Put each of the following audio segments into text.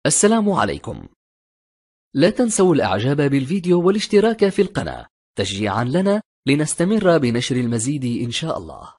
السلام عليكم. لا تنسوا الإعجاب بالفيديو والاشتراك في القناة تشجيعا لنا لنستمر بنشر المزيد إن شاء الله.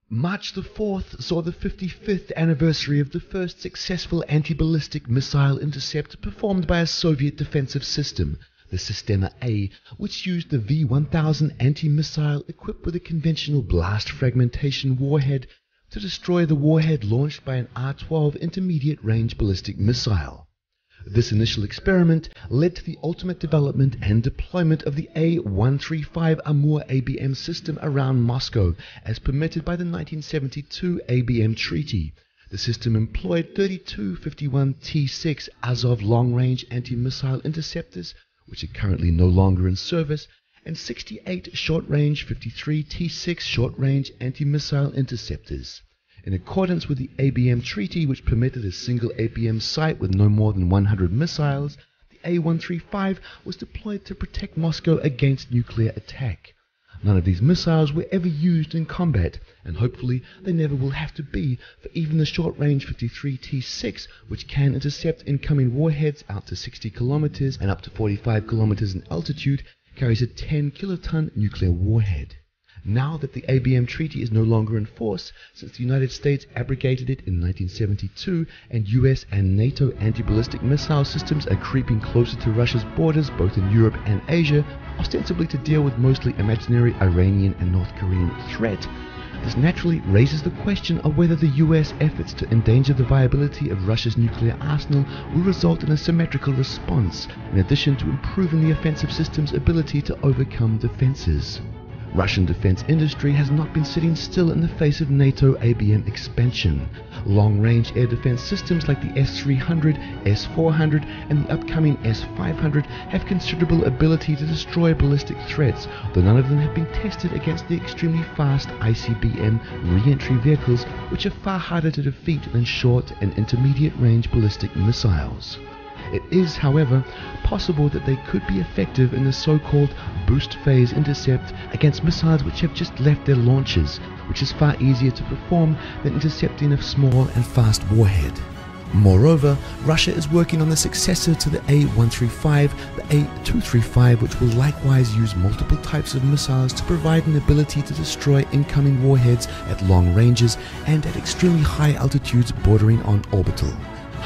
March the 4th saw the 55th anniversary of the first successful anti-ballistic missile intercept performed by a Soviet defensive system, the Sistema A, which used the V-1000 anti-missile equipped with a conventional blast fragmentation warhead to destroy the warhead launched by an R-12 intermediate-range ballistic missile. This initial experiment led to the ultimate development and deployment of the A-135 Amur ABM system around Moscow, as permitted by the 1972 ABM Treaty. The system employed 32 51T6 Azov long-range anti-missile interceptors, which are currently no longer in service, and 68 short-range 53T6 short-range anti-missile interceptors. In accordance with the ABM Treaty, which permitted a single ABM site with no more than 100 missiles, the A-135 was deployed to protect Moscow against nuclear attack. None of these missiles were ever used in combat, and hopefully they never will have to be, for even the short-range 53T6, which can intercept incoming warheads out to 60 kilometers and up to 45 kilometers in altitude, carries a 10-kiloton nuclear warhead. Now that the ABM Treaty is no longer in force, since the United States abrogated it in 1972, and US and NATO anti-ballistic missile systems are creeping closer to Russia's borders both in Europe and Asia, ostensibly to deal with mostly imaginary Iranian and North Korean threat, this naturally raises the question of whether the US efforts to endanger the viability of Russia's nuclear arsenal will result in a symmetrical response, in addition to improving the offensive system's ability to overcome defenses. Russian defense industry has not been sitting still in the face of NATO ABM expansion. Long-range air defense systems like the S-300, S-400 and the upcoming S-500 have considerable ability to destroy ballistic threats, though none of them have been tested against the extremely fast ICBM re-entry vehicles, which are far harder to defeat than short and intermediate-range ballistic missiles. It is, however, possible that they could be effective in the so-called boost phase intercept against missiles which have just left their launches, which is far easier to perform than intercepting a small and fast warhead. Moreover, Russia is working on the successor to the A-135, the A-235, which will likewise use multiple types of missiles to provide an ability to destroy incoming warheads at long ranges and at extremely high altitudes bordering on orbital.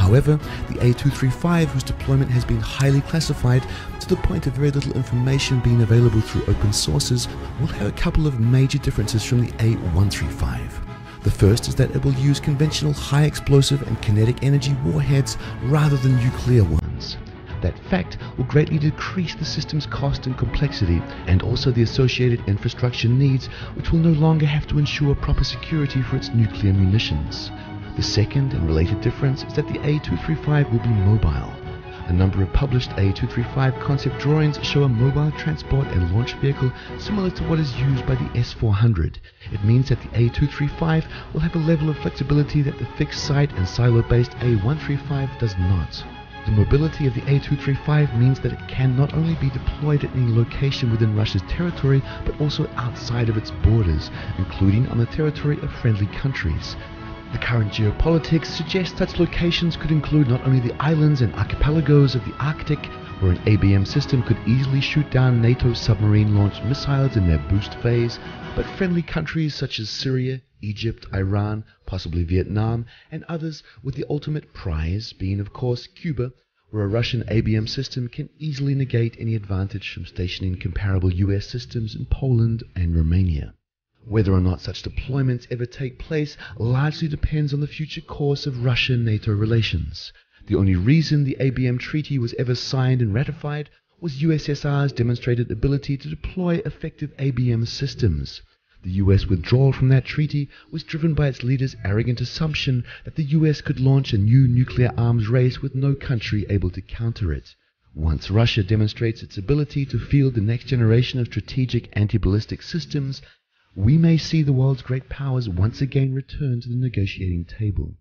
However, the A-235, whose deployment has been highly classified to the point of very little information being available through open sources, will have a couple of major differences from the A-135. The first is that it will use conventional high explosive and kinetic energy warheads rather than nuclear ones. That fact will greatly decrease the system's cost and complexity, and also the associated infrastructure needs, which will no longer have to ensure proper security for its nuclear munitions. The second and related difference is that the A-235 will be mobile. A number of published A-235 concept drawings show a mobile transport and launch vehicle similar to what is used by the S-400. It means that the A-235 will have a level of flexibility that the fixed site and silo-based A-135 does not. The mobility of the A-235 means that it can not only be deployed at any location within Russia's territory, but also outside of its borders, including on the territory of friendly countries. The current geopolitics suggests such locations could include not only the islands and archipelagos of the Arctic, where an ABM system could easily shoot down NATO submarine-launched missiles in their boost phase, but friendly countries such as Syria, Egypt, Iran, possibly Vietnam, and others, with the ultimate prize being, of course, Cuba, where a Russian ABM system can easily negate any advantage from stationing comparable US systems in Poland and Romania. Whether or not such deployments ever take place largely depends on the future course of Russia-NATO relations. The only reason the ABM Treaty was ever signed and ratified was USSR's demonstrated ability to deploy effective ABM systems. The US withdrawal from that treaty was driven by its leaders' arrogant assumption that the US could launch a new nuclear arms race with no country able to counter it. Once Russia demonstrates its ability to field the next generation of strategic anti-ballistic systems, we may see the world's great powers once again return to the negotiating table.